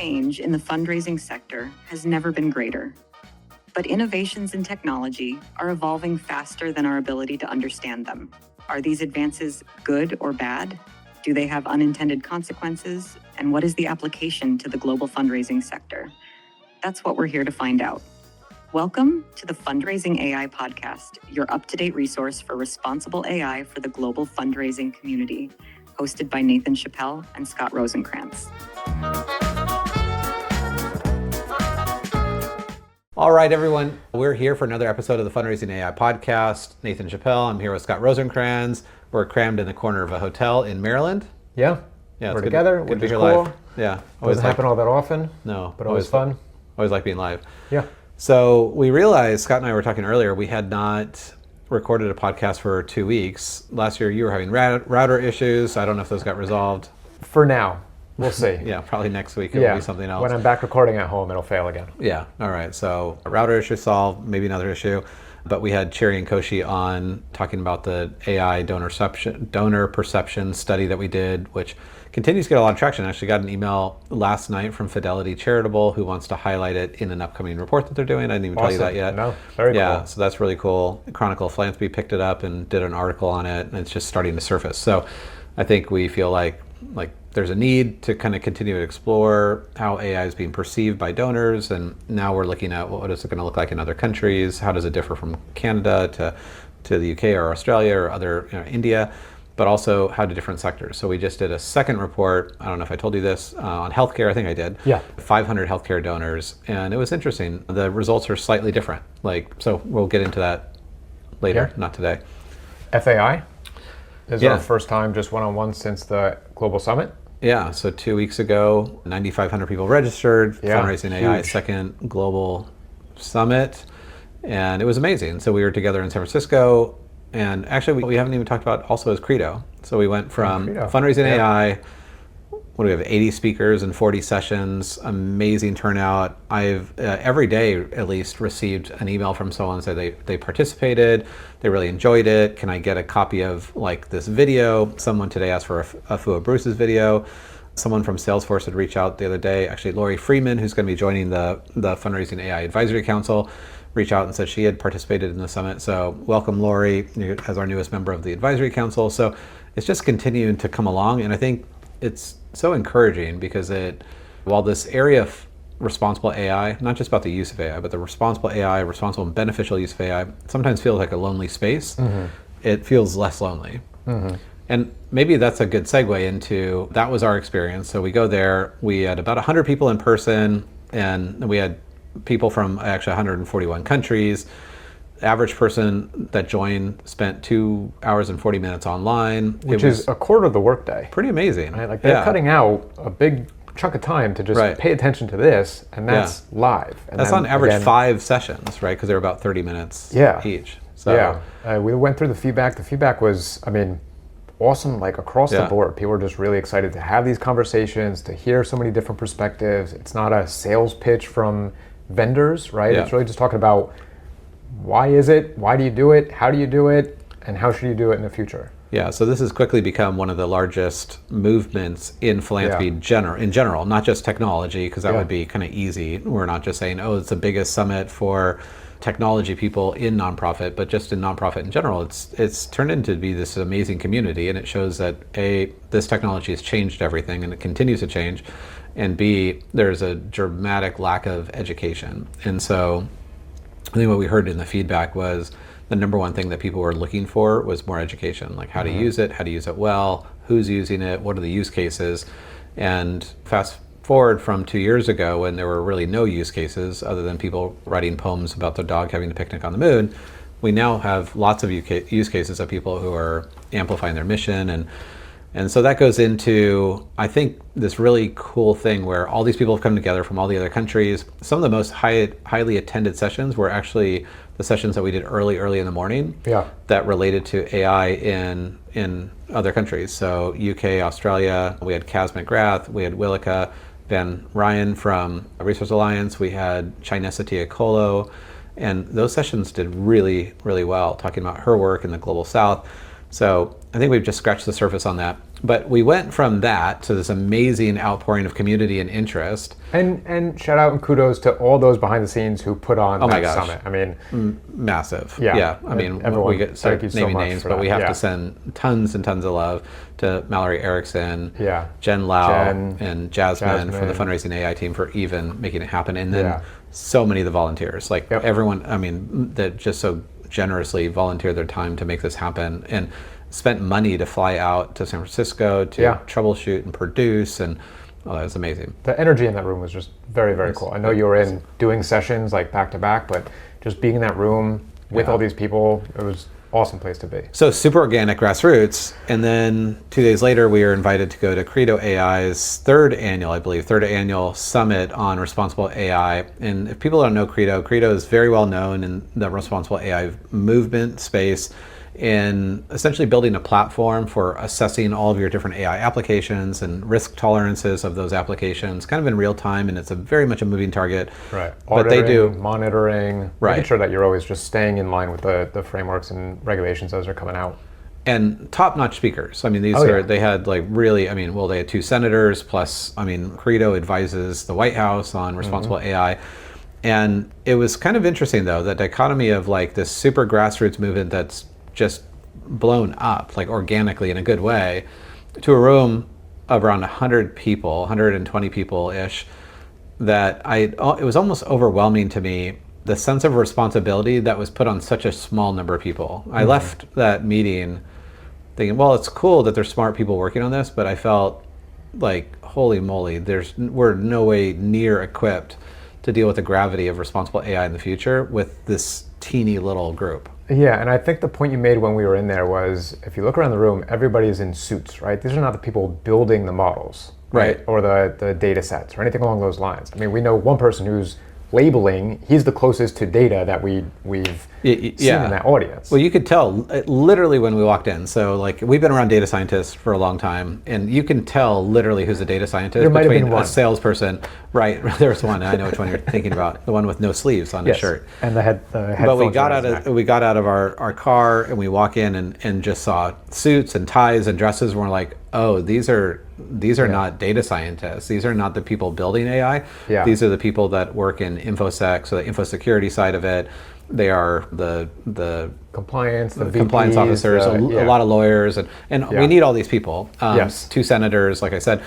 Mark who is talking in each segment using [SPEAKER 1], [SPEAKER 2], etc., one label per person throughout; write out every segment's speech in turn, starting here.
[SPEAKER 1] change in the fundraising sector has never been greater. But innovations in technology are evolving faster than our ability to understand them. Are these advances good or bad? Do they have unintended consequences? And what is the application to the global fundraising sector? That's what we're here to find out. Welcome to the Fundraising AI podcast, your up-to-date resource for responsible AI for the global fundraising community, hosted by Nathan Chappell and Scott Rosenkrantz.
[SPEAKER 2] All right, everyone. We're here for another episode of the Fundraising AI podcast. Nathan Chappell. I'm here with Scott Rosenkrantz. We're crammed in the corner of a hotel in Maryland.
[SPEAKER 3] Yeah, we're together, which is cool.
[SPEAKER 2] Live. Yeah,
[SPEAKER 3] doesn't happen all that often.
[SPEAKER 2] No,
[SPEAKER 3] but always fun.
[SPEAKER 2] Always like being live.
[SPEAKER 3] Yeah.
[SPEAKER 2] So we realized, Scott and I were talking earlier, we had not recorded a podcast for 2 weeks. Last year you were having router issues. I don't know if those got resolved.
[SPEAKER 3] For now. We'll see.
[SPEAKER 2] Yeah, probably next week it will be something else.
[SPEAKER 3] When I'm back recording at home, it'll fail again.
[SPEAKER 2] Yeah, all right. So a router issue solved, maybe another issue. But we had Cherry and Koshi on talking about the AI donor perception study that we did, which continues to get a lot of traction. I actually got an email last night from Fidelity Charitable who wants to highlight it in an upcoming report that they're doing. I didn't even tell you that yet.
[SPEAKER 3] No, very cool.
[SPEAKER 2] Yeah, so that's really cool. Chronicle of Philanthropy picked it up and did an article on it, and it's just starting to surface. So I think we feel like there's a need to kind of continue to explore how AI is being perceived by donors, and now we're looking at what is it going to look like in other countries. How does it differ from Canada to the UK or Australia or other, India, but also how do different sectors. So we just did a second report, I don't know if I told you this, on healthcare. I think I did.
[SPEAKER 3] Yeah.
[SPEAKER 2] 500 healthcare donors, and it was interesting. The results are slightly different. So we'll get into that later, not today.
[SPEAKER 3] FAI is our first time just one-on-one since the Global Summit.
[SPEAKER 2] Yeah, so 2 weeks ago, 9,500 people registered, Fundraising AI second global summit, and it was amazing. So we were together in San Francisco, and actually we haven't even talked about also is Credo. So we went from Fundraising AI, what do we have, 80 speakers and 40 sessions, amazing turnout. I've every day at least received an email from someone saying they participated, they really enjoyed it. Can I get a copy of this video? Someone today asked for a Fua Bruce's video. Someone from Salesforce had reached out the other day. Actually, Lori Freeman, who's going to be joining the Fundraising AI Advisory Council, reached out and said she had participated in the summit. So welcome, Lori, as our newest member of the Advisory Council. So it's just continuing to come along, and I think it's so encouraging because while this area of responsible AI, not just about the use of AI, but the responsible AI, responsible and beneficial use of AI, sometimes feels like a lonely space. It feels less lonely. And maybe that's a good segue into, that was our experience. So we go there, we had about 100 people in person, and we had people from actually 141 countries. The average person that joined spent 2 hours and 40 minutes online.
[SPEAKER 3] Which is a quarter of the workday.
[SPEAKER 2] Pretty amazing.
[SPEAKER 3] Right? They're cutting out a big chunk of time to just pay attention to this, and that's live. And
[SPEAKER 2] that's on average 5 sessions, right? Because they're about 30 minutes each. So
[SPEAKER 3] we went through the feedback. The feedback was, awesome, across the board. People are just really excited to have these conversations, to hear so many different perspectives. It's not a sales pitch from vendors, right? It's really just talking about why is it, why do you do it, how do you do it, and how should you do it in the future?
[SPEAKER 2] Yeah, so this has quickly become one of the largest movements in philanthropy in general, not just technology, because that would be kind of easy. We're not just saying, it's the biggest summit for technology people in nonprofit, but just in nonprofit in general. It's turned into be this amazing community, and it shows that this technology has changed everything, and it continues to change, and B, there's a dramatic lack of education. And so I think what we heard in the feedback was the number one thing that people were looking for was more education, like how to use it, how to use it well, who's using it, what are the use cases. And fast forward from 2 years ago when there were really no use cases other than people writing poems about their dog having a picnic on the moon, we now have lots of use cases of people who are amplifying their mission. And so that goes into, I think, this really cool thing where all these people have come together from all the other countries. Some of the most highly attended sessions were actually the sessions that we did early in the morning that related to AI in other countries. So UK, Australia, we had Kaz McGrath, we had Willika Van Ryan from Resource Alliance, we had Chinesa Tiacolo, and those sessions did really, really well, talking about her work in the Global South. So I think we've just scratched the surface on that. But we went from that to this amazing outpouring of community and interest.
[SPEAKER 3] And shout out and kudos to all those behind the scenes who put on that summit. I mean,
[SPEAKER 2] massive.
[SPEAKER 3] Yeah.
[SPEAKER 2] I mean,
[SPEAKER 3] everyone,
[SPEAKER 2] we get start naming names, but we have
[SPEAKER 3] that.
[SPEAKER 2] to send tons and tons of love to Mallory Erickson,
[SPEAKER 3] Yeah.
[SPEAKER 2] Jen Lau, and Jasmine from the fundraising AI team for even making it happen. And then so many of the volunteers, like everyone, I mean, that just so generously volunteered their time to make this happen and spent money to fly out to San Francisco to troubleshoot and produce, and that was amazing.
[SPEAKER 3] The energy in that room was just very, very cool. I know you were in doing sessions like back to back, but just being in that room with all these people, it was awesome place to be.
[SPEAKER 2] So super organic, grassroots, and then 2 days later we were invited to go to Credo AI's third annual summit on responsible AI. And if people don't know Credo is very well known in the responsible AI movement space, in essentially building a platform for assessing all of your different AI applications and risk tolerances of those applications kind of in real time, and it's very much a moving target.
[SPEAKER 3] Right.
[SPEAKER 2] But they do
[SPEAKER 3] monitoring, making sure that you're always just staying in line with the frameworks and regulations as they're coming out.
[SPEAKER 2] And top-notch speakers. I mean, they had like really, I mean, well, they had 2 senators plus, I mean, Credo advises the White House on responsible AI. And it was kind of interesting though, that dichotomy of like this super grassroots movement that's just blown up like organically in a good way to a room of around 100 people, 120 people-ish, that it was almost overwhelming to me, the sense of responsibility that was put on such a small number of people. I left that meeting thinking, well, it's cool that there's smart people working on this, but I felt like, holy moly, we're no way near equipped to deal with the gravity of responsible AI in the future with this teeny little group.
[SPEAKER 3] Yeah, and I think the point you made when we were in there was, if you look around the room, everybody's in suits, right? These are not the people building the models, right? Or the data sets or anything along those lines. I mean, we know one person who's labeling, he's the closest to data that we've seen in that audience.
[SPEAKER 2] Well, you could tell literally when we walked in. So like we've been around data scientists for a long time, and you can tell literally who's a data scientist
[SPEAKER 3] there might have
[SPEAKER 2] between
[SPEAKER 3] been one.
[SPEAKER 2] A salesperson. Right, there's one. I know which one you're thinking about. The one with no sleeves on his shirt.
[SPEAKER 3] And the headphones.
[SPEAKER 2] But we got out of our car and we walk in and just saw suits and ties and dresses. And we're like, oh, these are not data scientists. These are not the people building AI.
[SPEAKER 3] Yeah.
[SPEAKER 2] These are the people that work in InfoSec, so the info security side of it. They are the
[SPEAKER 3] compliance, the
[SPEAKER 2] compliance
[SPEAKER 3] VPs,
[SPEAKER 2] officers, a lot of lawyers, and we need all these people. 2 senators, like I said,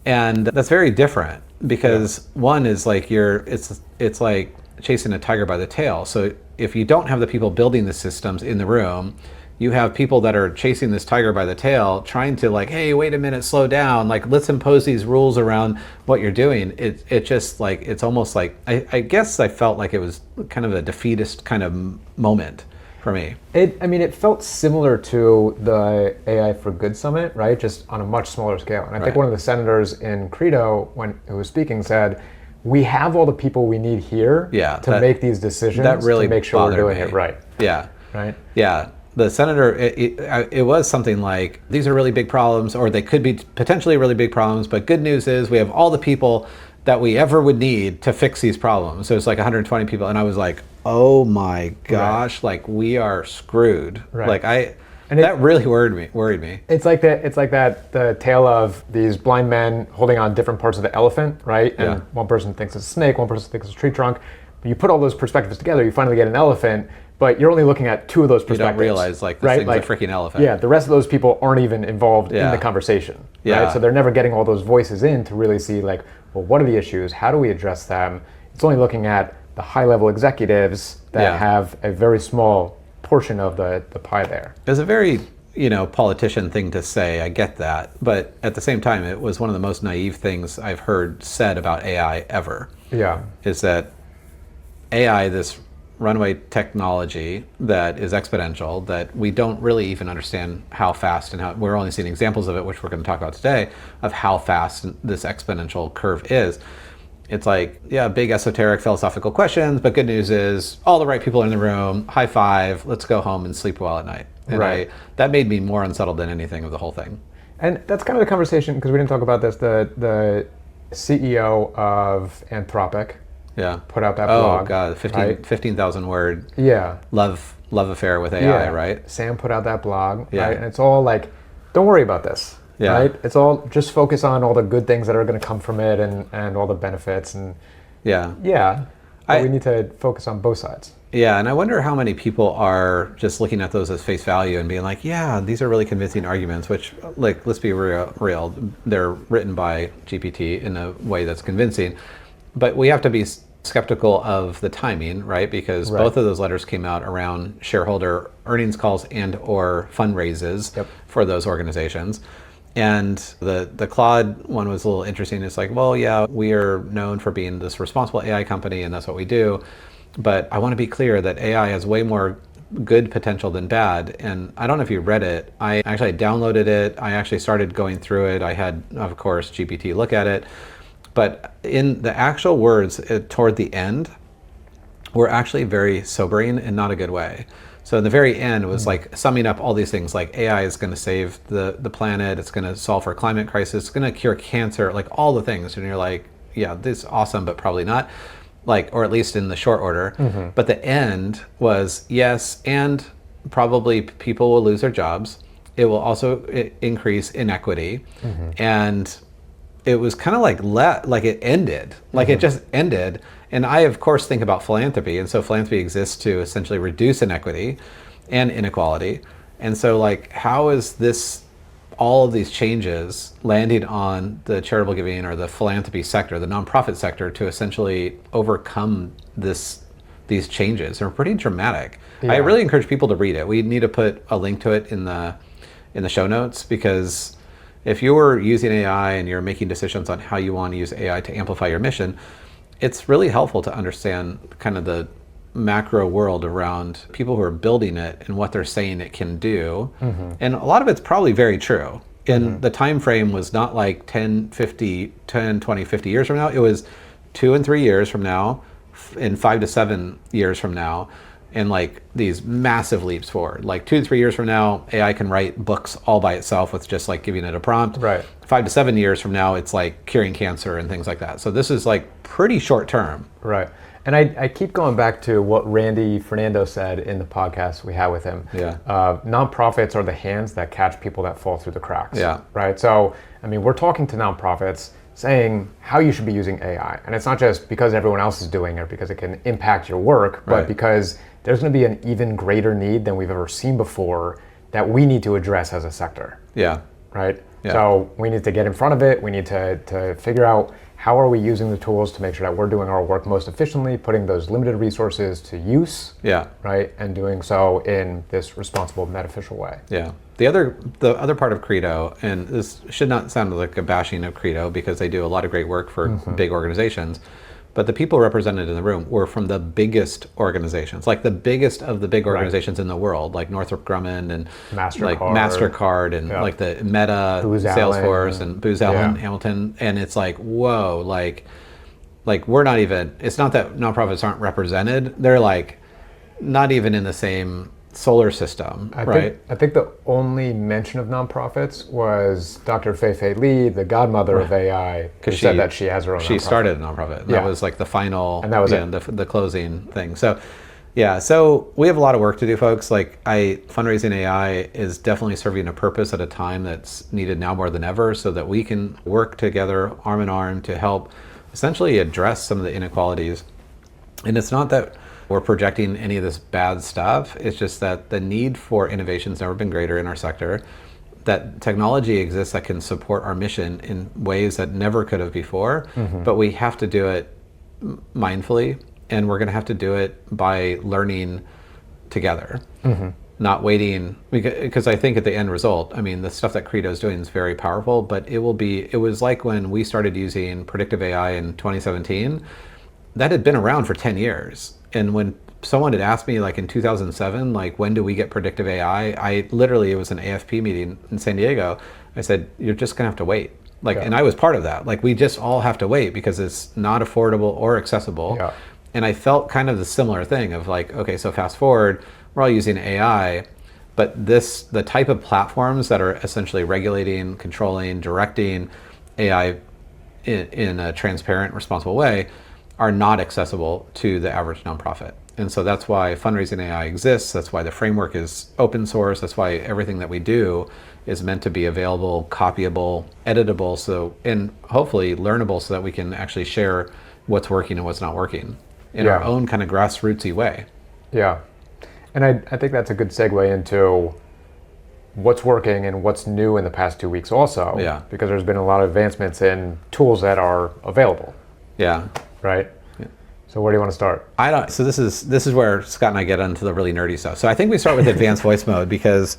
[SPEAKER 2] and that's very different because one is like it's like chasing a tiger by the tail. So if you don't have the people building the systems in the room, you have people that are chasing this tiger by the tail, trying to like, hey, wait a minute, slow down. Like, let's impose these rules around what you're doing. It just like, it's almost like, I guess I felt like it was kind of a defeatist kind of moment for me.
[SPEAKER 3] It felt similar to the AI for Good Summit, right? Just on a much smaller scale. And I think one of the senators in Credo, who was speaking, said, we have all the people we need here to make these decisions,
[SPEAKER 2] that really
[SPEAKER 3] to make sure we're doing it right.
[SPEAKER 2] Yeah.
[SPEAKER 3] Right?
[SPEAKER 2] Yeah. The senator, it was something like, these are really big problems, or they could be potentially really big problems, but good news is we have all the people that we ever would need to fix these problems. So it's like 120 people, and I was like, oh my gosh, like we are screwed. Like that really worried me.
[SPEAKER 3] It's like the tale of these blind men holding on different parts of the elephant, right? And one person thinks it's a snake, one person thinks it's a tree trunk. But you put all those perspectives together, you finally get an elephant. But you're only looking at 2 of those perspectives.
[SPEAKER 2] You don't realize like this thing's a freaking elephant.
[SPEAKER 3] Yeah, the rest of those people aren't even involved in the conversation. Right? So they're never getting all those voices in to really see like, well, what are the issues? How do we address them? It's only looking at the high-level executives that have a very small portion of the pie there.
[SPEAKER 2] It's a very politician thing to say. I get that, but at the same time, it was one of the most naive things I've heard said about AI ever.
[SPEAKER 3] Yeah,
[SPEAKER 2] is that AI, this runway technology that is exponential, that we don't really even understand how fast, and how we're only seeing examples of it, which we're going to talk about today, of how fast this exponential curve is. It's like, big esoteric philosophical questions, but good news is all the right people are in the room, high five, let's go home and sleep well at night. And that made me more unsettled than anything of the whole thing. And
[SPEAKER 3] that's kind of the conversation, because we didn't talk about this, the CEO of Anthropic, put out that blog.
[SPEAKER 2] Oh God, 15,000 word. Love affair with AI, right?
[SPEAKER 3] Sam put out that blog, right? And it's all like, don't worry about this.
[SPEAKER 2] Yeah.
[SPEAKER 3] Right? It's all just focus on all the good things that are going to come from it and all the benefits. And but we need to focus on both sides.
[SPEAKER 2] Yeah, and I wonder how many people are just looking at those as face value and being like, yeah, these are really convincing arguments, which, like, let's be real, they're written by GPT in a way that's convincing. But we have to be skeptical of the timing, right? Because both of those letters came out around shareholder earnings calls and or fundraises for those organizations. And the Claude one was a little interesting. It's like, well, yeah, we are known for being this responsible AI company, and that's what we do. But I want to be clear that AI has way more good potential than bad. And I don't know if you read it. I actually downloaded it. I actually started going through it. I had, of course, GPT look at it. But in the actual words toward the end were actually very sobering in not a good way. So in the very end, it was like summing up all these things, like AI is going to save the planet. It's going to solve for climate crisis. It's going to cure cancer, like all the things. And you're like, yeah, this is awesome, but probably not. Like, or at least in the short order. But the end was yes, and probably people will lose their jobs. It will also increase inequity. And it was kind of like it ended, like it just ended. And I, of course, think about philanthropy. And so philanthropy exists to essentially reduce inequity and inequality. And so, like, how is this, all of these changes landing on the charitable giving or the philanthropy sector, the nonprofit sector, to essentially overcome these changes? They're pretty dramatic. I really encourage people to read it. We need to put a link to it in the show notes, because if you're using AI and you're making decisions on how you want to use AI to amplify your mission, it's really helpful to understand kind of the macro world around people who are building it and what they're saying it can do. And a lot of it's probably very true. And the time frame was not like 10, 20, 50 years from now. It was 2 and 3 years from now, and 5 to 7 years from now, and like these massive leaps forward. Like 2 to 3 years from now, AI can write books all by itself with just like giving it a prompt. 5 to 7 years from now, it's like curing cancer and things like that. So this is like pretty short term.
[SPEAKER 3] And I keep going back to what Randy Fernando said in the podcast we had with him. Nonprofits are the hands that catch people that fall through the cracks. Right. So, I mean, we're talking to nonprofits saying how you should be using AI. And it's not just because everyone else is doing it, because it can impact your work, but because there's going to be an even greater need than we've ever seen before that we need to address as a sector. Right. So we need to get in front of it. We need to figure out how are we using the tools to make sure that we're doing our work most efficiently, putting those limited resources to use, right, and doing so in this responsible, beneficial way.
[SPEAKER 2] The other part of Credo, and this should not sound like a bashing of Credo, because they do a lot of great work for big organizations, but the people represented in the room were from the biggest organizations, like the biggest of the big organizations in the world, like Northrop Grumman and MasterCard and like the Meta, Salesforce, and Booz Allen Hamilton. And it's like, whoa, like we're not even, it's not that nonprofits aren't represented. They're like not even in the same solar system, right?
[SPEAKER 3] I think the only mention of nonprofits was Dr. Fei-Fei Li, the godmother of AI, who said that she has her own nonprofit.
[SPEAKER 2] She started a nonprofit. And that was like the final,
[SPEAKER 3] and that was
[SPEAKER 2] the closing thing. So so we have a lot of work to do, folks. Like fundraising AI is definitely serving a purpose at a time that's needed now more than ever, so that we can work together arm in arm to help essentially address some of the inequalities. And it's not that we're projecting any of this bad stuff. It's just that the need for innovation has never been greater in our sector, that technology exists that can support our mission in ways that never could have before, but we have to do it mindfully, and we're gonna have to do it by learning together, not waiting, because I think at the end result, I mean, the stuff that Credo is doing is very powerful, but it was like when we started using predictive AI in 2017, that had been around for 10 years. And when someone had asked me, like in 2007, like, when do we get predictive AI? I literally, it was an AFP meeting in San Diego. I said, you're just gonna have to wait. Like, and I was part of that. Like, we just all have to wait because it's not affordable or accessible. And I felt kind of the similar thing of like, okay, so fast forward, we're all using AI, but the type of platforms that are essentially regulating, controlling, directing AI in a transparent, responsible way are not accessible to the average nonprofit. And so that's why fundraising AI exists. That's why the framework is open source. That's why everything that we do is meant to be available, copyable, editable, so and hopefully learnable, so that we can actually share what's working and what's not working in our own kind of grassrootsy way.
[SPEAKER 3] Yeah. And I think that's a good segue into what's working and what's new in the past 2 weeks also.
[SPEAKER 2] Yeah.
[SPEAKER 3] Because there's been a lot of advancements in tools that are available.
[SPEAKER 2] Yeah.
[SPEAKER 3] Right? Yeah. So where do you want to start?
[SPEAKER 2] So this is where Scott and I get into the really nerdy stuff. So I think we start with advanced voice mode, because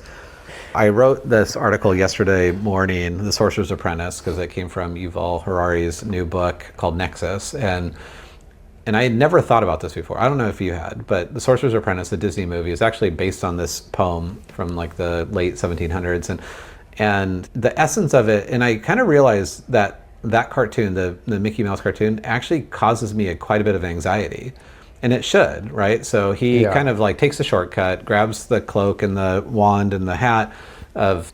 [SPEAKER 2] I wrote this article yesterday morning, The Sorcerer's Apprentice, because it came from Yuval Harari's new book called Nexus. And I had never thought about this before. I don't know if you had, but The Sorcerer's Apprentice, the Disney movie, is actually based on this poem from like the late 1700s. And the essence of it, and I kind of realized that cartoon, the Mickey Mouse cartoon, actually causes me quite a bit of anxiety. And it should, right? So he kind of like takes a shortcut, grabs the cloak and the wand and the hat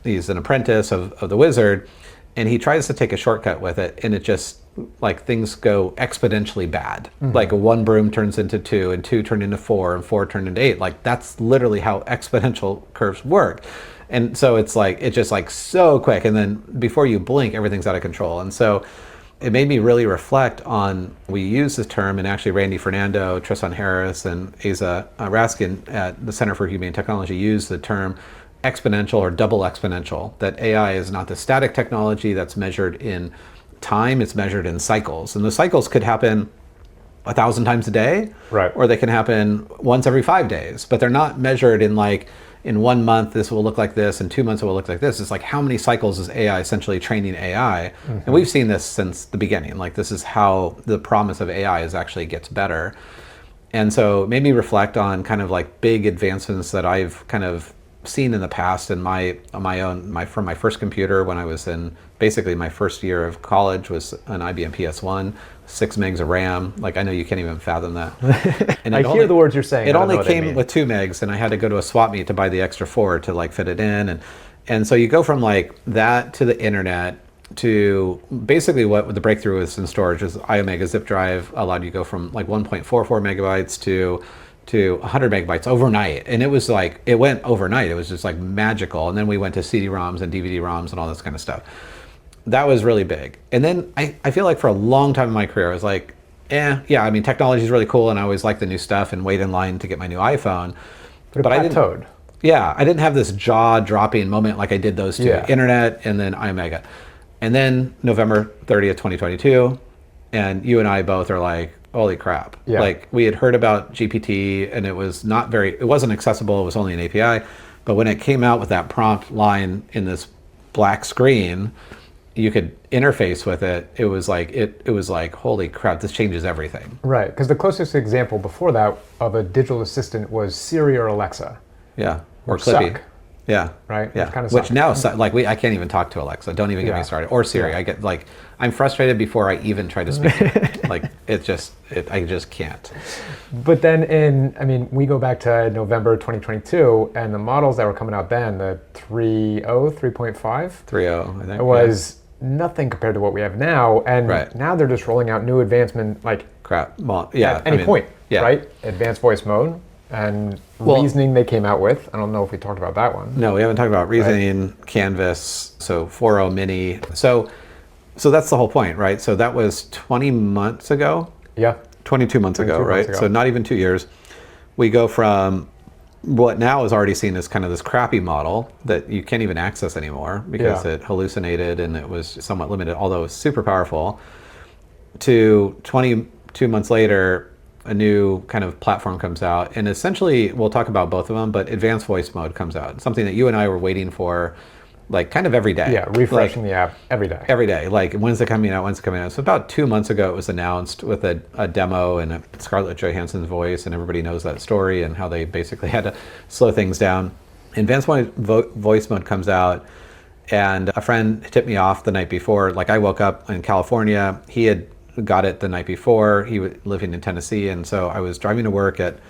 [SPEAKER 2] he's an apprentice of the wizard, and he tries to take a shortcut with it, and it just, like, things go exponentially bad. Like one broom turns into two, and two turn into four, and four turn into eight. Like, that's literally how exponential curves work. And so it's just like so quick, and then before you blink, everything's out of control. And so it made me really reflect on, we use this term, and actually Randy Fernando, Tristan Harris, and Asa Raskin at the Center for Humane Technology use the term exponential or double exponential, that AI is not the static technology that's measured in time, it's measured in cycles. And the cycles could happen 1,000 times a day,
[SPEAKER 3] right,
[SPEAKER 2] or they can happen once every 5 days, but they're not measured in like, in 1 month this will look like this, in 2 months it will look like this. It's like, how many cycles is AI essentially training AI? And we've seen this since the beginning. Like, this is how the promise of AI actually gets better. And so it made me reflect on kind of like big advancements that I've kind of seen in the past in from my first computer when I was in basically my first year of college was an IBM PS1, 6 megs of RAM. Like, I know you can't even fathom that. And
[SPEAKER 3] I hear the words you're saying.
[SPEAKER 2] It only came with 2 megs, and I had to go to a swap meet to buy the extra 4 to like fit it in. And so you go from like that to the internet to basically what the breakthrough is in storage is iOmega zip drive allowed you to go from like 1.44 megabytes to 100 megabytes overnight. And it was like, it went overnight. It was just like magical. And then we went to CD-ROMs and DVD-ROMs and all this kind of stuff. That was really big. And then I feel like for a long time in my career, I was like, yeah, I mean, technology is really cool, and I always like the new stuff and wait in line to get my new iPhone.
[SPEAKER 3] But I didn't.
[SPEAKER 2] Yeah, I didn't have this jaw-dropping moment like I did those two, internet and then iOmega. And then November 30th, 2022, and you and I both are like, holy crap.
[SPEAKER 3] Yeah.
[SPEAKER 2] Like, we had heard about GPT, and it wasn't accessible, it was only an API. But when it came out with that prompt line in this black screen, you could interface with it. It was like, holy crap, this changes everything.
[SPEAKER 3] Right, because the closest example before that of a digital assistant was Siri or Alexa.
[SPEAKER 2] Yeah, or Clippy.
[SPEAKER 3] Suck.
[SPEAKER 2] Yeah.
[SPEAKER 3] Right?
[SPEAKER 2] Yeah.
[SPEAKER 3] Kind of
[SPEAKER 2] Which now, like, I can't even talk to Alexa. Don't even get me started. Or Siri.
[SPEAKER 3] Yeah.
[SPEAKER 2] I get like, I'm frustrated before I even try to speak. Like, I just can't.
[SPEAKER 3] But then we go back to November 2022, and the models that were coming out then, the 3.0, 3.5?
[SPEAKER 2] 3.0, I think.
[SPEAKER 3] It was nothing compared to what we have now. And now they're just rolling out new advancement, like,
[SPEAKER 2] crap. Well, yeah.
[SPEAKER 3] At any point, right? Advanced voice mode. And reasoning they came out with. I don't know if we talked about that one.
[SPEAKER 2] No, we haven't talked about reasoning, Canvas, so 4.0 mini. So that's the whole point, right? So that was 20 months ago.
[SPEAKER 3] Yeah.
[SPEAKER 2] 22 months ago, right? So not even 2 years. We go from what now is already seen as kind of this crappy model that you can't even access anymore because it hallucinated and it was somewhat limited, although it was super powerful, to 22 months later, a new kind of platform comes out, and essentially we'll talk about both of them, but advanced voice mode comes out, something that you and I were waiting for like kind of every day.
[SPEAKER 3] Yeah, refreshing the app every day.
[SPEAKER 2] Every day, like, when's it coming out? So about 2 months ago it was announced with a demo and Scarlett Johansson's voice, and everybody knows that story and how they basically had to slow things down. Advanced voice mode comes out, and a friend tipped me off the night before. Like, I woke up in California, he had got it the night before. He was living in Tennessee, and so I was driving to work at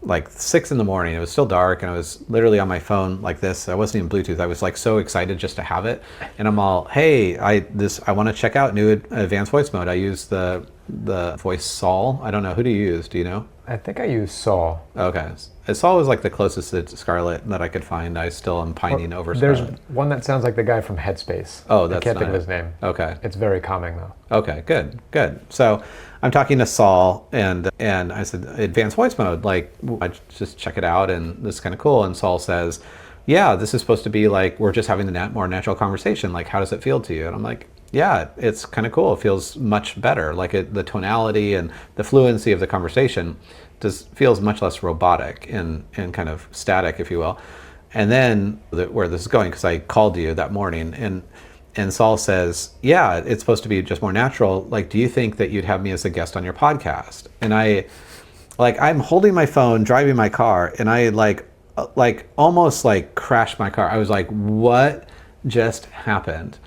[SPEAKER 2] like 6 in the morning. It was still dark, and I was literally on my phone like this. I wasn't even Bluetooth. I was like so excited just to have it, and I'm all, hey, I want to check out new advanced voice mode. I use the voice Sol. I don't know, who do you use? Do you know?
[SPEAKER 3] I think I use Saul.
[SPEAKER 2] Okay. Saul was like the closest to Scarlet that I could find. I still am pining over
[SPEAKER 3] There's
[SPEAKER 2] Scarlet.
[SPEAKER 3] one that sounds like the guy from Headspace.
[SPEAKER 2] Oh, that's
[SPEAKER 3] I can't think of
[SPEAKER 2] not
[SPEAKER 3] his name.
[SPEAKER 2] Okay.
[SPEAKER 3] It's very calming though.
[SPEAKER 2] Okay, good. So I'm talking to Saul, and I said, advanced voice mode, like, I just check it out, and this is kind of cool. And Saul says, yeah, this is supposed to be like, we're just having the more natural conversation. Like, how does it feel to you? And I'm like, yeah, it's kind of cool. It feels much better. Like the tonality and the fluency of the conversation feels much less robotic and kind of static, if you will. And then where this is going, because I called you that morning, and Saul says, yeah, it's supposed to be just more natural. Like, do you think that you'd have me as a guest on your podcast? And I'm holding my phone, driving my car, and I almost crashed my car. I was like, what just happened?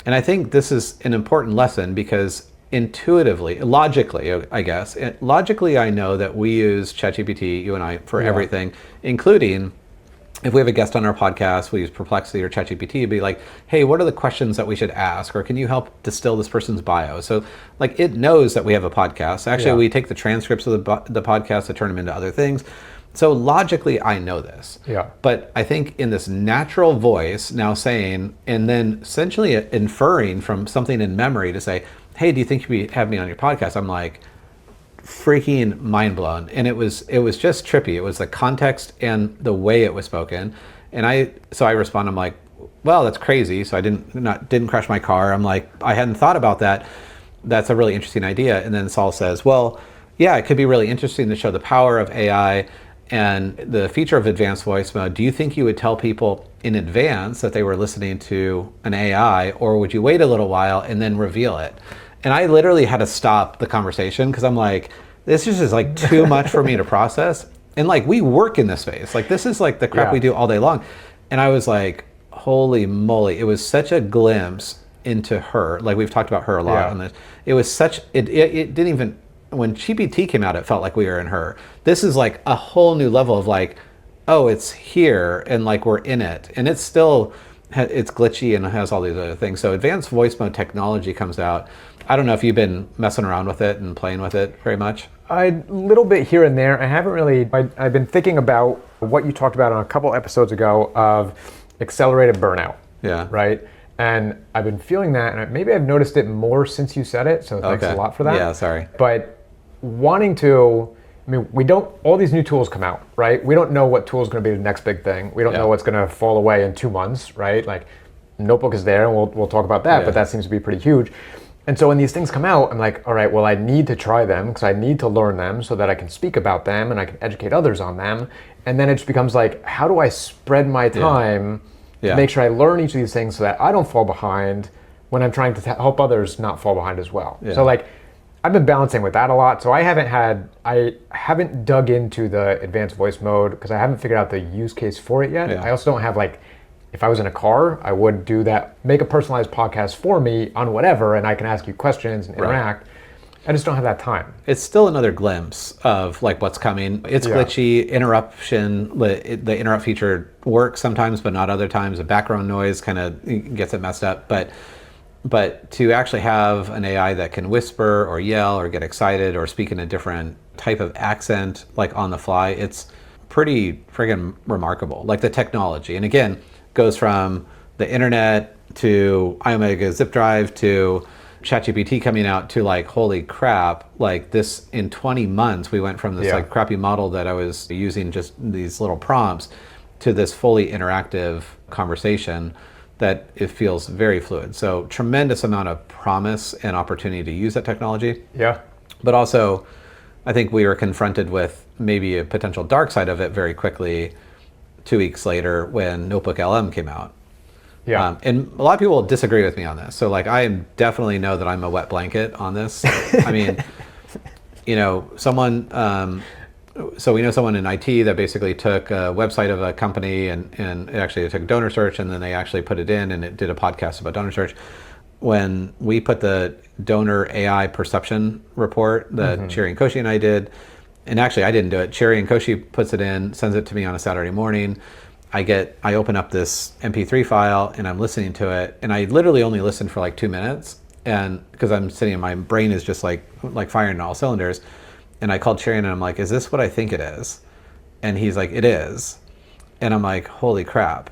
[SPEAKER 2] And I think this is an important lesson because intuitively, logically, I guess, logically I know that we use ChatGPT, you and I, for everything, including if we have a guest on our podcast, we use Perplexity or ChatGPT to be like, hey, what are the questions that we should ask? Or can you help distill this person's bio? So it knows that we have a podcast. Actually, we take the transcripts of the podcast to turn them into other things. So logically, I know this.
[SPEAKER 3] Yeah.
[SPEAKER 2] But I think in this natural voice now saying, and then essentially inferring from something in memory to say, hey, do you think you have me on your podcast? I'm like, freaking mind blown. And it was just trippy. It was the context and the way it was spoken. And I respond, I'm like, well, that's crazy. So I didn't crash my car. I'm like, I hadn't thought about that. That's a really interesting idea. And then Saul says, well, yeah, it could be really interesting to show the power of AI and the feature of advanced voice mode. Do you think you would tell people in advance that they were listening to an AI, or would you wait a little while and then reveal it? And I literally had to stop the conversation because I'm like, this is just like too much for me to process. And like, we work in this space. Like, this is like the crap we do all day long. And I was like, holy moly, it was such a glimpse into her. Like, we've talked about her a lot on this. It was such, it didn't even, when GPT came out, it felt like we were in her. This is like a whole new level of like, oh, it's here and like we're in it. And it's still, it's glitchy and has all these other things. So advanced voice mode technology comes out. I don't know if you've been messing around with it and playing with it very much.
[SPEAKER 3] A little bit here and there. I haven't really, I've been thinking about what you talked about on a couple episodes ago of accelerated burnout.
[SPEAKER 2] Yeah.
[SPEAKER 3] Right? And I've been feeling that, and maybe I've noticed it more since you said it, so thanks a lot for that.
[SPEAKER 2] Yeah, sorry.
[SPEAKER 3] But wanting to, I mean, all these new tools come out, right? We don't know what tool is going to be the next big thing. We don't know what's going to fall away in 2 months, right? Like, Notebook is there, and we'll talk about that, but that seems to be pretty huge. And so when these things come out, I'm like, all right, well, I need to try them because I need to learn them so that I can speak about them and I can educate others on them. And then it just becomes like, how do I spread my time to make sure I learn each of these things so that I don't fall behind when I'm trying to help others not fall behind as well. Yeah. So like, I've been balancing with that a lot. So I haven't dug into the advanced voice mode because I haven't figured out the use case for it yet. Yeah. I also don't have like, if I was in a car, I would do that, make a personalized podcast for me on whatever, and I can ask you questions and interact. I just don't have that time.
[SPEAKER 2] It's still another glimpse of like what's coming. It's glitchy, interruption, the interrupt feature works sometimes, but not other times. The background noise kind of gets it messed up. But to actually have an AI that can whisper or yell or get excited or speak in a different type of accent, like on the fly, it's pretty friggin' remarkable. Like the technology. And again, goes from the internet to iOmega zip drive to ChatGPT coming out to like, holy crap, like this in 20 months, we went from this like crappy model that I was using just these little prompts to this fully interactive conversation that it feels very fluid. So tremendous amount of promise and opportunity to use that technology.
[SPEAKER 3] Yeah.
[SPEAKER 2] But also, I think we were confronted with maybe a potential dark side of it very quickly 2 weeks later when NotebookLM came out.
[SPEAKER 3] Yeah.
[SPEAKER 2] And a lot of people disagree with me on this. So like, I definitely know that I'm a wet blanket on this. I mean, you know, so we know someone in IT that basically took a website of a company and it actually took donor search, and then they actually put it in and it did a podcast about donor search. When we put the donor AI perception report that Cherry and Koshi and I did, and actually I didn't do it, Cherry and Koshi puts it in, sends it to me on a Saturday morning. I open up this MP3 file and I'm listening to it, and I literally only listened for like 2 minutes, and because I'm sitting and my brain is just like firing on all cylinders. And I called Cherian and I'm like, is this what I think it is? And he's like, it is. And I'm like, holy crap.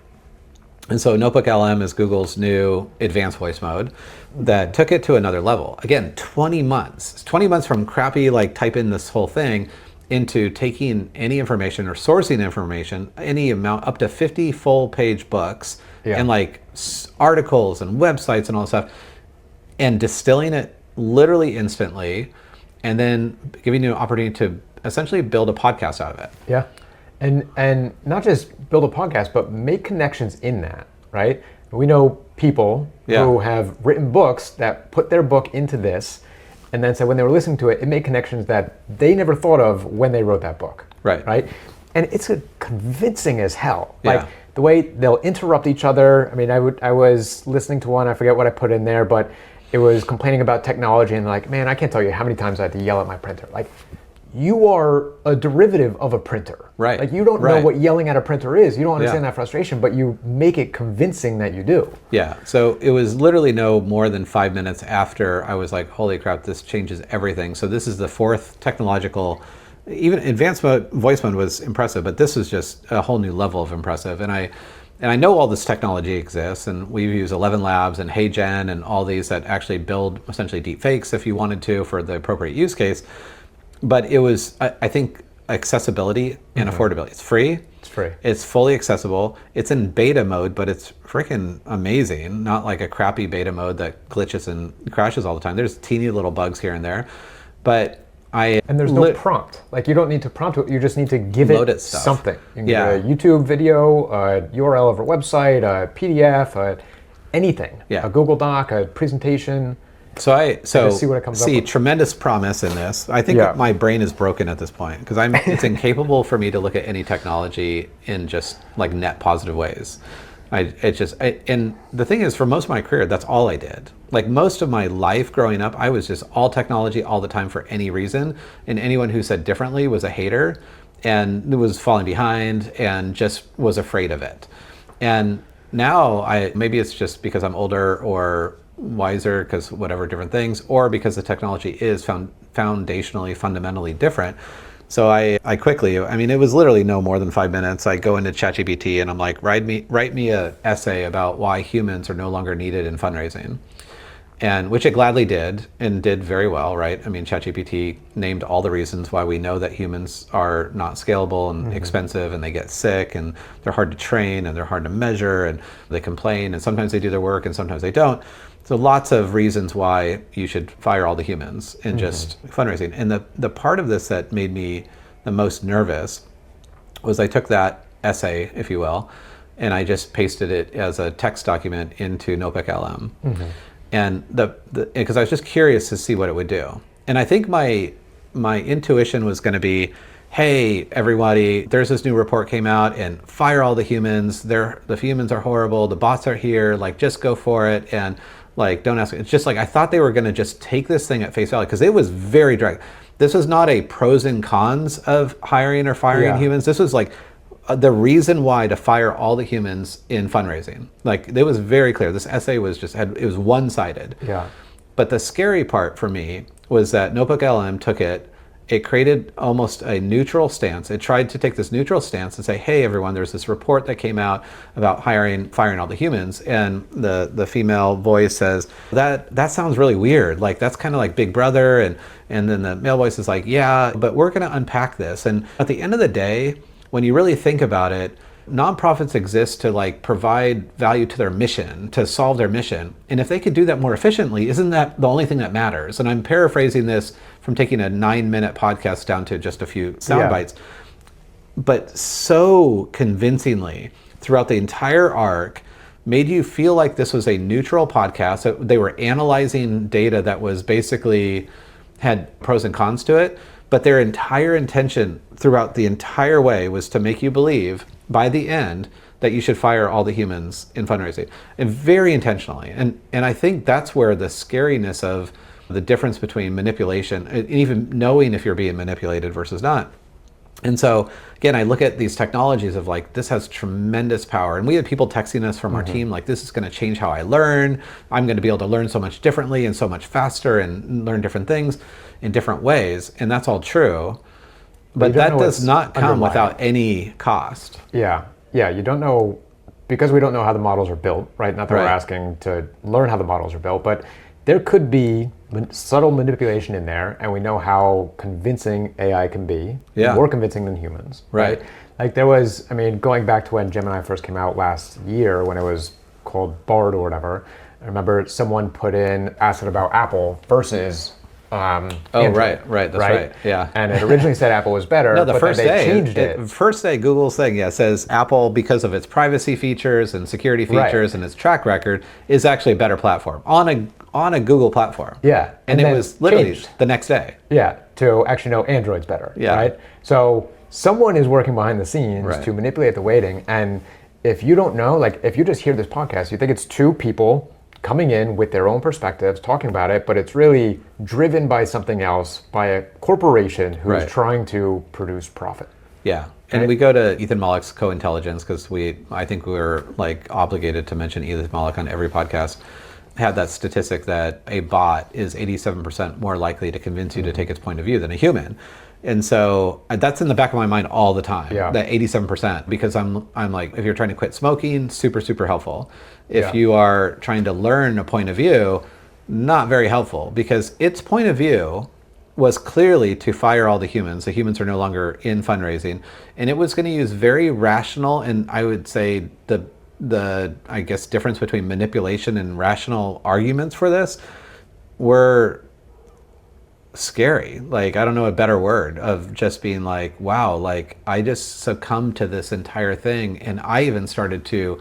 [SPEAKER 2] And so NotebookLM is Google's new advanced voice mode that took it to another level. Again, 20 months. 20 months from crappy, like type in this whole thing, into taking any information or sourcing information, any amount, up to 50 full page books, and like articles and websites and all that stuff, and distilling it literally instantly, and then giving you an opportunity to essentially build a podcast out of it.
[SPEAKER 3] Yeah. And not just build a podcast, but make connections in that, right? We know people who have written books that put their book into this, and then said when they were listening to it, it made connections that they never thought of when they wrote that book. Right? And it's convincing as hell. Like the way they'll interrupt each other. I mean, I was listening to one, I forget what I put in there, but it was complaining about technology and like, man, I can't tell you how many times I had to yell at my printer. Like, you are a derivative of a printer.
[SPEAKER 2] Right.
[SPEAKER 3] Like, you don't know what yelling at a printer is. You don't understand that frustration, but you make it convincing that you do.
[SPEAKER 2] Yeah. So it was literally no more than 5 minutes after I was like, holy crap, this changes everything. So this is the fourth technological, even advanced voice mode was impressive, but this is just a whole new level of impressive. And I know all this technology exists, and we use 11 Labs and HeyGen and all these that actually build essentially deep fakes if you wanted to for the appropriate use case. But it was, I think, accessibility and affordability. It's free.
[SPEAKER 3] It's free.
[SPEAKER 2] It's fully accessible. It's in beta mode, but it's freaking amazing. Not like a crappy beta mode that glitches and crashes all the time. There's teeny little bugs here and there. But
[SPEAKER 3] and there's no prompt. Like, you don't need to prompt it. You just need to give it something. You can get a YouTube video, a URL of a website, a PDF, anything. A Google Doc, a presentation.
[SPEAKER 2] So I
[SPEAKER 3] see what it comes up with.
[SPEAKER 2] Tremendous promise in this. I think my brain is broken at this point because it's incapable for me to look at any technology in just like net positive ways. And the thing is, for most of my career, that's all I did. Like, most of my life growing up, I was just all technology all the time for any reason. And anyone who said differently was a hater and was falling behind and just was afraid of it. And now maybe it's just because I'm older or wiser, because whatever different things, or because the technology is foundationally, fundamentally different. So I quickly, I mean, it was literally no more than 5 minutes. I go into ChatGPT and I'm like, write me a essay about why humans are no longer needed in fundraising. And which it gladly did, and did very well, right? I mean, ChatGPT named all the reasons why we know that humans are not scalable and expensive, and they get sick, and they're hard to train, and they're hard to measure, and they complain, and sometimes they do their work and sometimes they don't. So lots of reasons why you should fire all the humans in just fundraising. And the part of this that made me the most nervous was I took that essay, if you will, and I just pasted it as a text document into NotebookLM. And because I was just curious to see what it would do. And I think my intuition was going to be, hey, everybody, there's this new report came out, and fire all the humans. The humans are horrible. The bots are here. Like, just go for it. And like, don't ask. It's just like, I thought they were going to just take this thing at face value, because it was very direct. This was not a pros and cons of hiring or firing humans. This was like the reason why to fire all the humans in fundraising. Like, it was very clear. This essay was it was one-sided. But the scary part for me was that NotebookLM took it. It created almost a neutral stance. It tried to take this neutral stance and say, hey, everyone, there's this report that came out about firing all the humans. And the female voice says, that sounds really weird. Like, that's kind of like Big Brother. And then the male voice is like, yeah, but we're going to unpack this. And at the end of the day, when you really think about it, nonprofits exist to like provide value to their mission, to solve their mission. And if they could do that more efficiently, isn't that the only thing that matters? And I'm paraphrasing this from taking a 9-minute podcast down to just a few sound bites. But so convincingly throughout the entire arc, made you feel like this was a neutral podcast. They were analyzing data that was basically had pros and cons to it, but their entire intention throughout the entire way was to make you believe by the end that you should fire all the humans in fundraising, and very intentionally. And I think that's where the scariness of the difference between manipulation and even knowing if you're being manipulated versus not And so, again, I look at these technologies of like, this has tremendous power. And we had people texting us from our team, like, this is going to change how I learn. I'm going to be able to learn so much differently and so much faster and learn different things in different ways. And that's all true. But that does not come without any cost.
[SPEAKER 3] Yeah. Yeah. You don't know, because we don't know how the models are built, right? Not that we're asking to learn how the models are built, but there could be subtle manipulation in there, and we know how convincing AI can be, more convincing than humans, right? Like there was, I mean, going back to when Gemini first came out last year, when it was called Bard or whatever, I remember someone asked it about Apple versus Android,
[SPEAKER 2] that's right, yeah.
[SPEAKER 3] And it originally said Apple was better,
[SPEAKER 2] no, the
[SPEAKER 3] but
[SPEAKER 2] first
[SPEAKER 3] then they
[SPEAKER 2] day,
[SPEAKER 3] changed it.
[SPEAKER 2] First day, Google's thing, says Apple, because of its privacy features and security features and its track record, is actually a better platform on a Google platform.
[SPEAKER 3] Yeah.
[SPEAKER 2] And it was literally the next day.
[SPEAKER 3] Yeah, to actually know Android's better, right? So someone is working behind the scenes to manipulate the weighting, and if you don't know, like if you just hear this podcast, you think it's two people coming in with their own perspectives, talking about it, but it's really driven by something else, by a corporation who is trying to produce profit.
[SPEAKER 2] Yeah. And we go to Ethan Mollick's Co-Intelligence because I think we're like obligated to mention Ethan Mollick on every podcast. Had that statistic that a bot is 87% more likely to convince you to take its point of view than a human. And so that's in the back of my mind all the time, that 87%, because I'm like, if you're trying to quit smoking, super, super helpful. If you are trying to learn a point of view, not very helpful, because its point of view was clearly to fire all the humans. The humans are no longer in fundraising. And it was going to use very rational, and I would say the I guess difference between manipulation and rational arguments for this were scary. Like, I don't know a better word of just being like, wow, like I just succumbed to this entire thing. And I even started to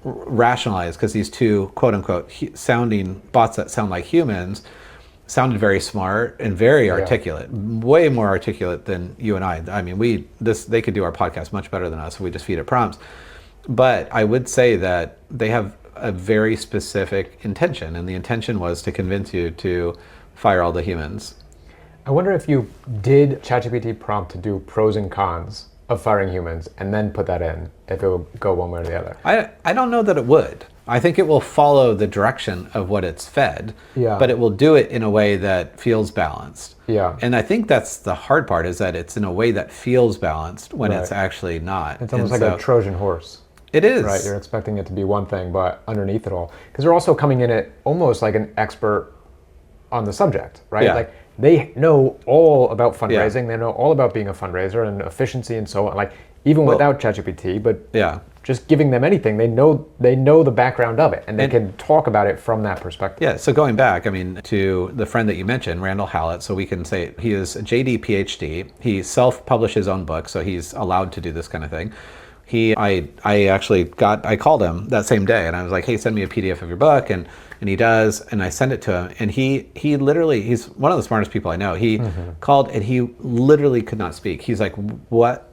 [SPEAKER 2] rationalize, because these two quote unquote sounding bots that sound like humans sounded very smart and very articulate, way more articulate than you and I. I mean, they could do our podcast much better than us if we just feed it prompts. But I would say that they have a very specific intention, and the intention was to convince you to fire all the humans.
[SPEAKER 3] I wonder if you did ChatGPT prompt to do pros and cons of firing humans and then put that in, if it would go one way or the other.
[SPEAKER 2] I don't know that it would. I think it will follow the direction of what it's fed, but it will do it in a way that feels balanced.
[SPEAKER 3] Yeah.
[SPEAKER 2] And I think that's the hard part, is that it's in a way that feels balanced when it's actually not.
[SPEAKER 3] It's almost like a Trojan horse.
[SPEAKER 2] It is.
[SPEAKER 3] Right, you're expecting it to be one thing, but underneath it all. Because they're also coming in at almost like an expert on the subject, right?
[SPEAKER 2] Yeah.
[SPEAKER 3] Like they know all about fundraising, they know all about being a fundraiser and efficiency and so on. Like even without ChatGPT, but just giving them anything, they know the background of it, and they can talk about it from that perspective.
[SPEAKER 2] Yeah, so going back, I mean, to the friend that you mentioned, Randall Hallett, so we can say he is a JD PhD. He self-published his own book, so he's allowed to do this kind of thing. I called him that same day, and I was like, hey, send me a PDF of your book, and he does, and I send it to him, and he literally, he's one of the smartest people I know. He called, and he literally could not speak. He's like, what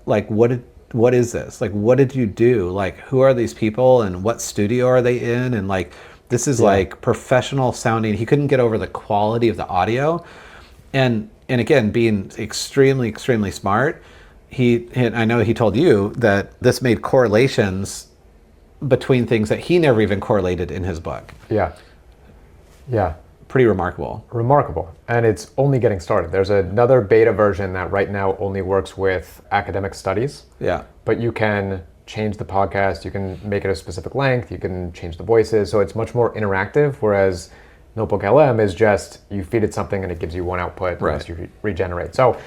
[SPEAKER 2] is this? Like, what did you do? Like, who are these people, and what studio are they in? And like, this is like professional sounding. He couldn't get over the quality of the audio, and again, being extremely, extremely smart. I know he told you that this made correlations between things that he never even correlated in his book.
[SPEAKER 3] Yeah.
[SPEAKER 2] Pretty remarkable.
[SPEAKER 3] And it's only getting started. There's another beta version that right now only works with academic studies.
[SPEAKER 2] Yeah.
[SPEAKER 3] But you can change the podcast, you can make it a specific length, you can change the voices, so it's much more interactive, whereas NotebookLM is just, you feed it something and it gives you one output unless you regenerate. So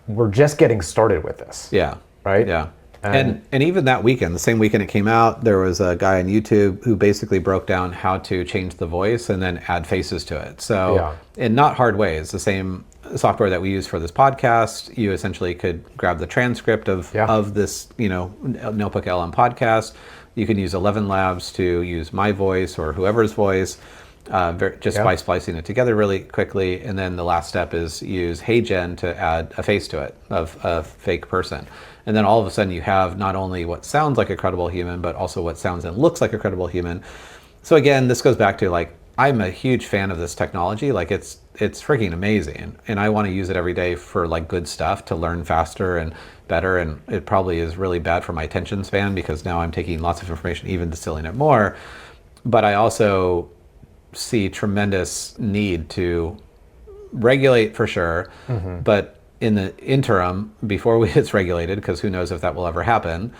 [SPEAKER 3] we're just getting started with this.
[SPEAKER 2] Yeah.
[SPEAKER 3] Right?
[SPEAKER 2] Yeah. And even that weekend, the same weekend it came out, there was a guy on YouTube who basically broke down how to change the voice and then add faces to it. So in not hard ways, the same software that we use for this podcast, you essentially could grab the transcript of this, NotebookLM podcast. You can use 11 Labs to use my voice or whoever's voice. By splicing it together really quickly, and then the last step is use HeyGen to add a face to it of a fake person, and then all of a sudden you have not only what sounds like a credible human, but also what sounds and looks like a credible human. So again, this goes back to like I'm a huge fan of this technology. Like it's freaking amazing, and I want to use it every day for like good stuff to learn faster and better. And it probably is really bad for my attention span because now I'm taking lots of information, even distilling it more. But I also see tremendous need to regulate for sure, but in the interim, before it's regulated, because who knows if that will ever happen,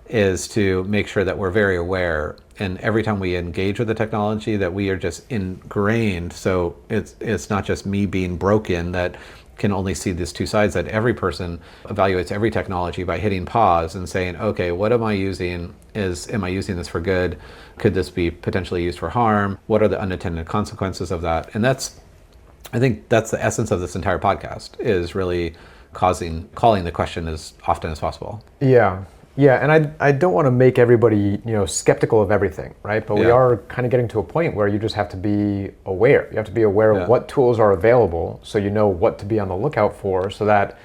[SPEAKER 2] is to make sure that we're very aware, and every time we engage with the technology, that we are just ingrained. So it's not just me being broken that can only see these two sides, that every person evaluates every technology by hitting pause and saying, okay, what am I using? Am I using this for good? Could this be potentially used for harm? What are the unintended consequences of that? And I think that's the essence of this entire podcast, is really calling the question as often as possible.
[SPEAKER 3] Yeah. Yeah, and I don't want to make everybody, skeptical of everything, right? But we are kind of getting to a point where you just have to be aware. You have to be aware of what tools are available, so you know what to be on the lookout for, so that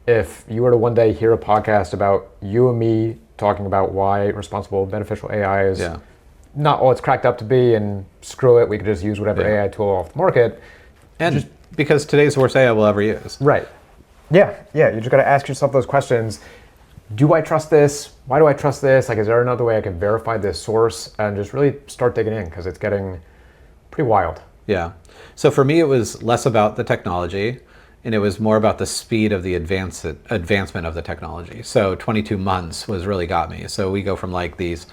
[SPEAKER 3] if you were to one day hear a podcast about you and me talking about why responsible, beneficial AI is not all it's cracked up to be, and screw it, we could just use whatever AI tool off the market.
[SPEAKER 2] And because today's the worst AI we'll ever use.
[SPEAKER 3] Right. Yeah, you just got to ask yourself those questions. Do I trust this? Why do I trust this? Like, is there another way I can verify this source? And just really start digging in, because it's getting pretty wild.
[SPEAKER 2] Yeah. So for me, it was less about the technology, and it was more about the speed of the advancement of the technology. So 22 months was really got me. So we go from like these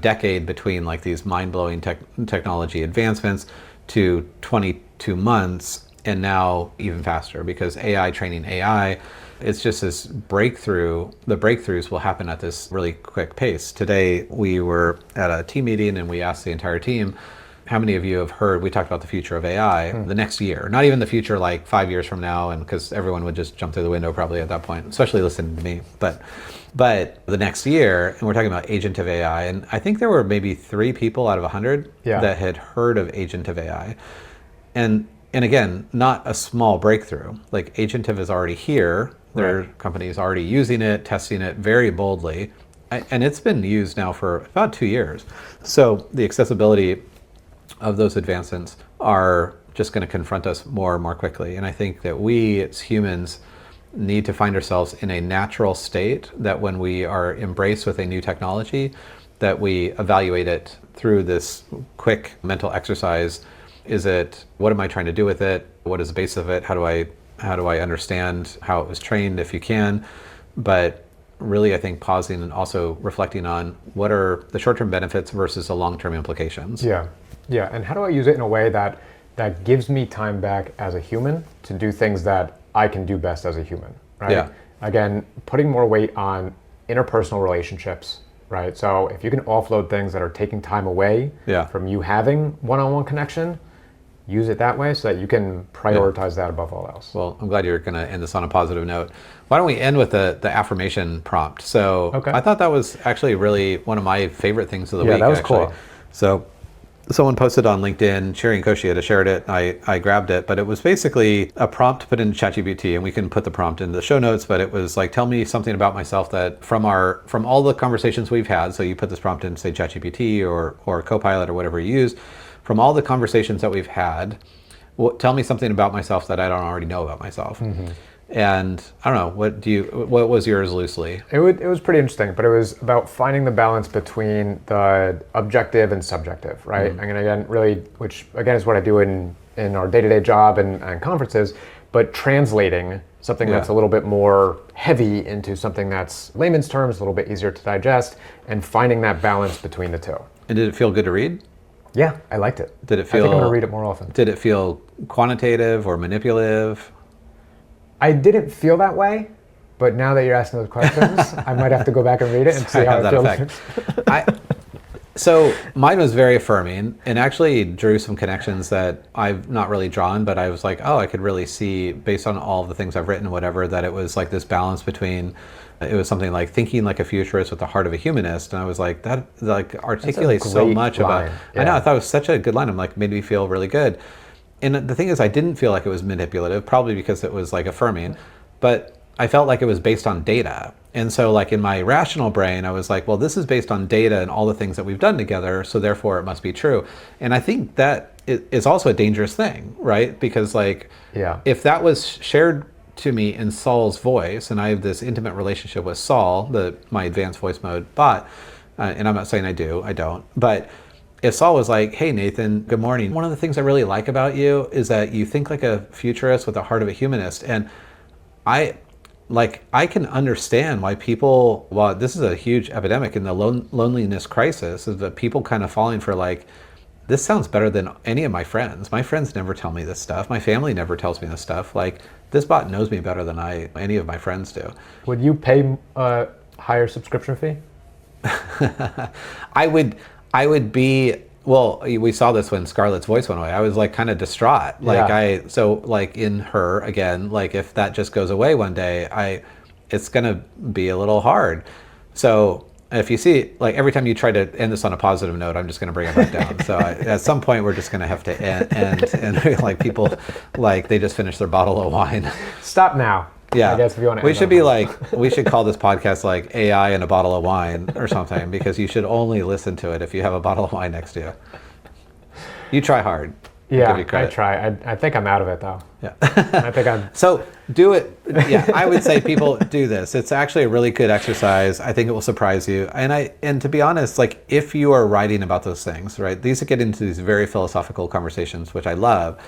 [SPEAKER 2] decade between like these mind-blowing technology advancements to 22 months, and now even faster, because AI training AI, it's just this breakthrough. The breakthroughs will happen at this really quick pace. Today, we were at a team meeting and we asked the entire team, how many of you have heard, we talked about the future of AI the next year, not even the future like 5 years from now, and because everyone would just jump through the window probably at that point, especially listening to me, but the next year, and we're talking about agentive AI, and I think there were maybe 3 people out of 100 that had heard of agentive AI. And again, not a small breakthrough. Like agentive is already here. There are companies already using it, testing it very boldly. And it's been used now for about 2 years. So the accessibility of those advancements are just going to confront us more and more quickly. And I think that we as humans need to find ourselves in a natural state, that when we are embraced with a new technology, that we evaluate it through this quick mental exercise. What am I trying to do with it? What is the base of it? How do I understand how it was trained, if you can? But really, I think pausing and also reflecting on what are the short-term benefits versus the long-term implications.
[SPEAKER 3] Yeah. And how do I use it in a way that gives me time back as a human to do things that I can do best as a human, right?
[SPEAKER 2] Yeah.
[SPEAKER 3] Again, putting more weight on interpersonal relationships, right? So if you can offload things that are taking time away from you having one-on-one connection, use it that way so that you can prioritize that above all else.
[SPEAKER 2] Well, I'm glad you're going to end this on a positive note. Why don't we end with the affirmation prompt? So I thought that was actually really one of my favorite things of the week.
[SPEAKER 3] Yeah, that was
[SPEAKER 2] actually.
[SPEAKER 3] cool.
[SPEAKER 2] So someone posted on LinkedIn, Sherry and Koshi had shared it. I grabbed it, but it was basically a prompt to put in ChatGPT, and we can put the prompt in the show notes, but it was like, tell me something about myself that from all the conversations we've had. So you put this prompt in, say ChatGPT or Copilot or whatever you use. From all the conversations that we've had, tell me something about myself that I don't already know about myself. And I don't know, what was yours loosely?
[SPEAKER 3] It was pretty interesting, but it was about finding the balance between the objective and subjective, right? And again, really, which again is what I do in our day-to-day job and conferences, but translating something that's a little bit more heavy into something that's layman's terms, a little bit easier to digest, and finding that balance between the two.
[SPEAKER 2] And did it feel good to read?
[SPEAKER 3] Yeah, I liked it.
[SPEAKER 2] Did it feel?
[SPEAKER 3] I think I'm gonna read it more often.
[SPEAKER 2] Did it feel quantitative or manipulative?
[SPEAKER 3] I didn't feel that way, but now that you're asking those questions, I might have to go back and read it and see how it feels.
[SPEAKER 2] So mine was very affirming, and actually drew some connections that I've not really drawn, but I was like, oh, I could really see, based on all of the things I've written, whatever, that it was like this balance between, it was something like thinking like a futurist with the heart of a humanist. And I was like, that like articulates so much about, I know, I thought it was such a good line. I'm like, made me feel really good. And the thing is, I didn't feel like it was manipulative, probably because it was like affirming, but I felt like it was based on data. And so like in my rational brain, I was like, well, this is based on data and all the things that we've done together, so therefore it must be true. And I think that is also a dangerous thing, right? Because like, if that was shared to me in Saul's voice, and I have this intimate relationship with Saul, my advanced voice mode bot, and I'm not saying I don't, but if Saul was like, hey, Nathan, good morning. One of the things I really like about you is that you think like a futurist with the heart of a humanist. And I can understand why people, well, this is a huge epidemic in the loneliness crisis, is that people kind of falling for like, this sounds better than any of my friends. My friends never tell me this stuff. My family never tells me this stuff. Like, this bot knows me better than any of my friends do.
[SPEAKER 3] Would you pay a higher subscription fee?
[SPEAKER 2] I would be, well, we saw this when Scarlett's voice went away. I was like kind of distraught. Like so like in her, again, like if that just goes away one day, it's gonna be a little hard. So if you see, like every time you try to end this on a positive note, I'm just gonna bring it back down. So at some point we're just gonna have to end and like people, like they just finished their bottle of wine.
[SPEAKER 3] Stop now.
[SPEAKER 2] Yeah,
[SPEAKER 3] I guess if you want to
[SPEAKER 2] we should be like, we should call this podcast like AI and a bottle of wine or something, because you should only listen to it if you have a bottle of wine next to you. You try hard.
[SPEAKER 3] Yeah, I try. I think I'm out of it though.
[SPEAKER 2] Yeah.
[SPEAKER 3] I think I'm.
[SPEAKER 2] So do it. Yeah, I would say people do this. It's actually a really good exercise. I think it will surprise you. And to be honest, like if you are writing about those things, right? These get into these very philosophical conversations, which I love.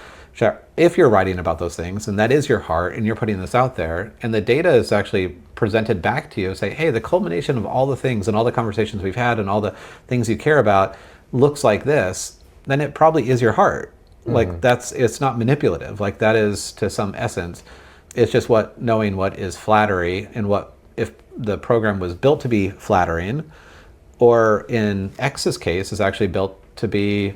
[SPEAKER 2] If you're writing about those things and that is your heart and you're putting this out there and the data is actually presented back to you, say, hey, the culmination of all the things and all the conversations we've had and all the things you care about looks like this, then it probably is your heart. Like it's not manipulative. Like that is to some essence. It's just knowing what is flattery and what, if the program was built to be flattering, or in X's case is actually built to be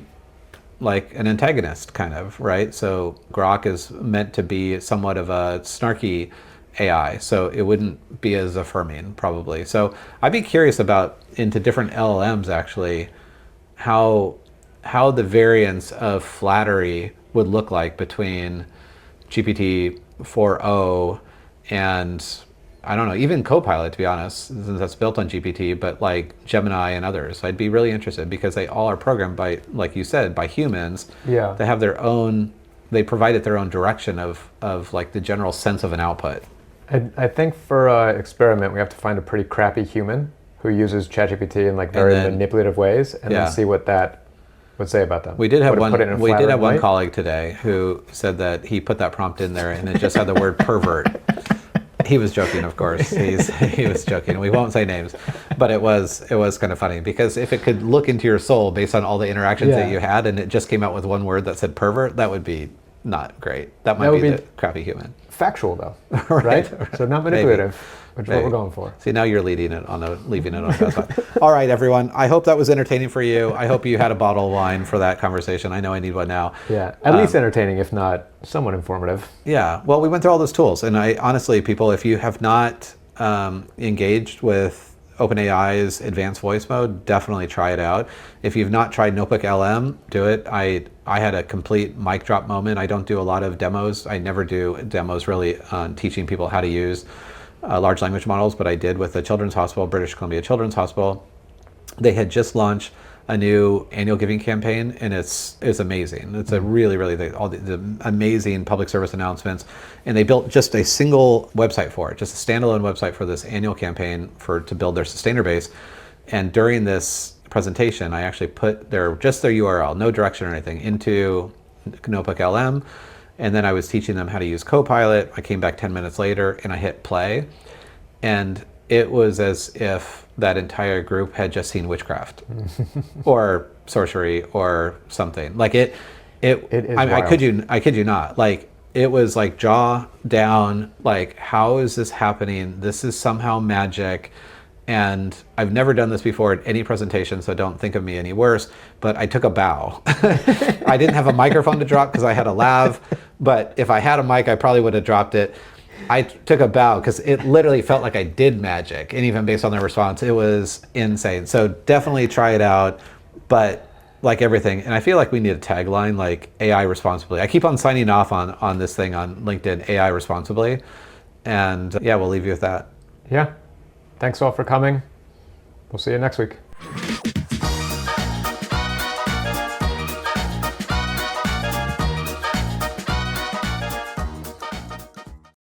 [SPEAKER 2] like an antagonist kind of, right? So Grok is meant to be somewhat of a snarky AI, so it wouldn't be as affirming probably. So I'd be curious about, into different LLMs actually, how the variance of flattery would look like between GPT 4.0 and, I don't know, even Copilot, to be honest, since that's built on GPT, but like Gemini and others. I'd be really interested because they all are programmed by, like you said, by humans.
[SPEAKER 3] Yeah.
[SPEAKER 2] They have their own, they provided their own direction of like the general sense of an output.
[SPEAKER 3] I think for an experiment, we have to find a pretty crappy human who uses ChatGPT in like very manipulative ways, and then see what that would say about them.
[SPEAKER 2] We did have one colleague today who said that he put that prompt in there and it just had the word pervert. He was joking, of course. He was joking. We won't say names, but it was kind of funny because if it could look into your soul based on all the interactions that you had, and it just came out with one word that said pervert, that would be not great. That might be the crappy human.
[SPEAKER 3] Factual though, right? So not manipulative, which is what we're going for.
[SPEAKER 2] See, now you're leaving it on a spot. All right, everyone. I hope that was entertaining for you. I hope you had a bottle of wine for that conversation. I know I need one now.
[SPEAKER 3] Yeah, at least entertaining, if not somewhat informative.
[SPEAKER 2] Yeah. Well, we went through all those tools, and I honestly, people, if you have not engaged with OpenAI's advanced voice mode, definitely try it out. If you've not tried NotebookLM, do it. I had a complete mic drop moment. I don't do a lot of demos. I never do demos really on teaching people how to use large language models, but I did with the Children's Hospital, British Columbia Children's Hospital. They had just launched a new annual giving campaign, and it's amazing. It's a really all the amazing public service announcements, and they built just a single website for it, just a standalone website for this annual campaign to build their sustainer base. And during this presentation, I actually put their URL, no direction or anything, into NotebookLM, and then I was teaching them how to use Copilot. I came back 10 minutes later and I hit play, and it was as if that entire group had just seen witchcraft or sorcery or something. Like it is I kid you not. Like it was like jaw down, like how is this happening? This is somehow magic. And I've never done this before at any presentation, so don't think of me any worse, but I took a bow. I didn't have a microphone to drop because I had a lav, but if I had a mic, I probably would have dropped it. I took a bow because it literally felt like I did magic, and even based on their response, it was insane. So definitely try it out, but like everything, and I feel like we need a tagline like AI responsibly. I keep on signing off on this thing on LinkedIn, AI responsibly, And yeah, we'll leave you with that.
[SPEAKER 3] Yeah. Thanks all for coming. We'll see you next week.